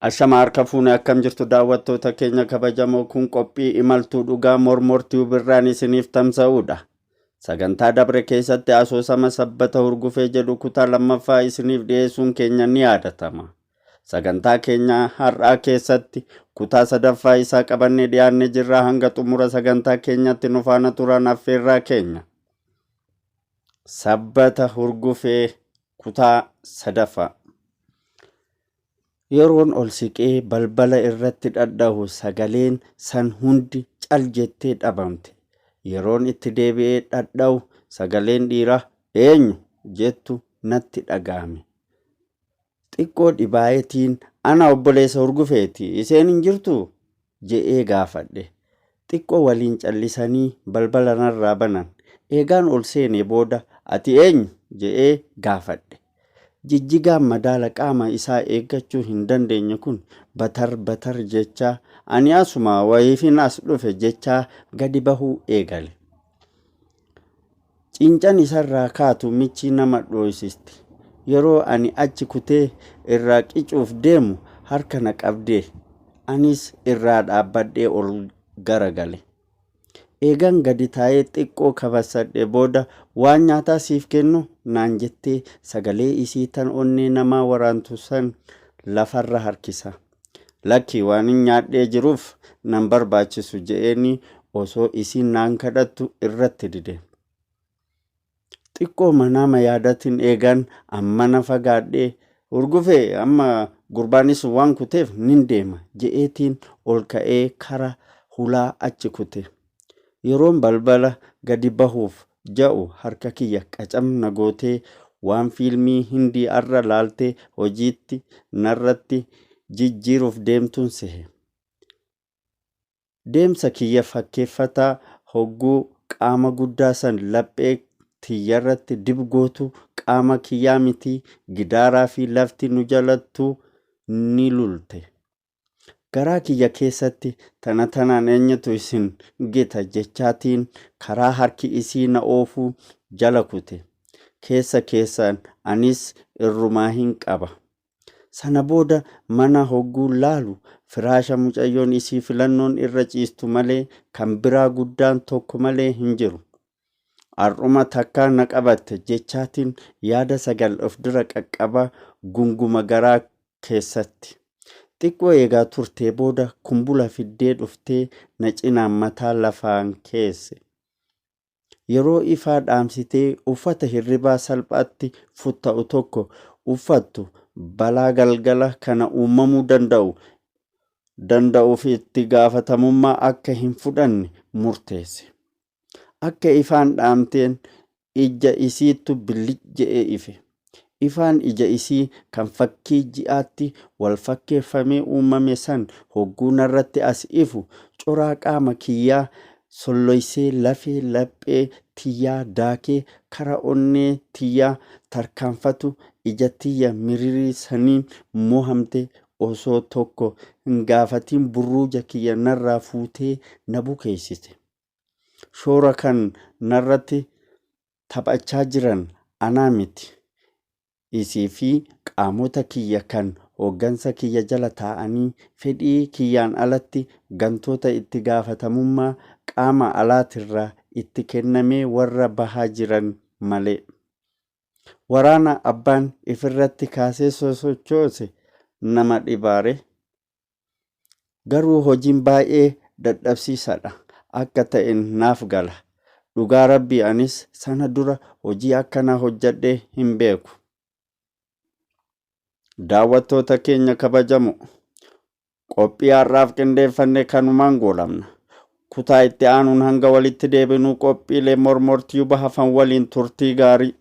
Ashama harka fuune akkam jirtu daawwattoota keenya kabajamoo kun qophii imaltuu dhugaa mormortii birraan isiniif tamsa'uudha. Sagantaa dabre keessatti asoosama Sabbaata Harguffee jedhu kutaa lammaffaa isiniif dhiyeessuun keenya ni yaadatama. Sagantaa keenya har'aa keessatti kutaa sadaffaa isaa qabannee dhiyaannee jirra. Hanga xumura sagantaa keenyatti nu faana turan affeerraa keenya. Sabbaata Harguffee kutaa sadaffaa. Yeroon ol siqee balbala irratti dhadha'u sagaleen san hundi cal jettee dhabamte. Yeroon itti deebi'ee dhadha'u sagaleen dhiiraa eenyu jettu natti dhaga'ame. Xiqqoo dhibaayetiin ana obboleessa Harguffeeti iseen hin jirtu je'ee gaafadhe. Xiqqoo waliin callisanii balbala narraa banan. Eegaan ol seenee booda ati eenyu je'ee gaafadhe. Jijjigaan madaala qaama isaa eeggachuu hin dandeenye kun batar jechaa ani asuma wayiifin as dhufe jechaa gadi bahuu eegale. Cincan isarraa kaatu michi nama dho'isisti. Yeroo ani achi kutee irraa qicuuf deemu harka na qabdee anis irraa dhaabbadhee ol garagale. Eegan gadi taa'ee xiqqoo kabassadhe booda waan nyaataa siif kennu naan jettee sagalee isii tan onnee namaa waraantu san lafarra harkisa. Lakki waan nyaadhee jiruuf nan barbaachisu je'eeni osoo isiin naan kadhattu irratti dide. Xiqqoo manama yaadatiin eegan ammana fagaadhee Harguffee amma gurbaanis waan kuteef nin deema je'eetiin ol ka'ee kara hulaa achi kute. Yeroon balbala gadi bahuuf ja'u harka kiyya qacamna gootee waan fiilmii hindii arra laaltee hojiitti narratti jijjiiruuf deemtuun sehe. Deemsa kiyya fakkeeffataa hogguu qaama guddaa san laphee tiyyarratti dibgootu qaama kiyyaa miti gidaaraa fi lafti nu jalattu ni lulte. Garaa kiyya keessatti tanaan eenyutu isin gita jechaatiin karaa harki isii na oofuu jala kute. Keessaan anis irrumaa hin qaba. Sana booda mana hogguu laalu firaasha mucayyoon isii filannoon irra ciistu malee kan biraa guddaan tokko malee hin jiru. Har'uma takkaa na qabatte jechaatiin yaada sagal of dura qaqqaba gunguma garaa keessatti. Xiqqoo eegaa turtee booda kumbula fiddee dhuftee na cinaan mataa lafaan keesse. Yeroo ifaa dhaamsitee uffata hirribaa salphaatti futta'u tokko uffattu balaa galgala kana uumamuu danda'uuf itti gaafatamummaa akka hin fudhanne murteesse. Akka ifaan dhaamteen ija isiittu bilic je'ee ife. Ifaan ija isii kan fakkii ji'aatti wal fakkeeffamee uumame san hogguu narratti as ifu coraa qaama kiyyaa solloysee lafee laphee tiyyaa daakee kara onnee tiyyaa tarkaanfatu ija tiyya miririi saniin mohamte osoo tokko hin gaafatiin burruuja kiyya narraa fuutee na bukeessite. Shoora kan narratti taphachaa jiran anaa miti. Isii fi qaamota kiyya kan hooggansa kiyya jala taa'anii fedhii kiyyaan alatti gantoota itti gaafatamummaa qaama alaatirraa itti kennamee warra bahaa jiran malee. Waraana abbaan ifirratti kaasee sosochoose nama dhibaare. Garuu hojiin baay'ee dadhabsiisaadha akka ta'een naaf gala. Dhugaa rabbii anis sana dura hojii akkanaa hojjadhee hin beeku. Daawwattoota keenya kabajamoo qophii har'aaf qindeeffanne kanumaan goolabna. Kutaa itti aanuun hanga walitti deebinuu qophiilee mormortii bahafan waliin turtii gaarii.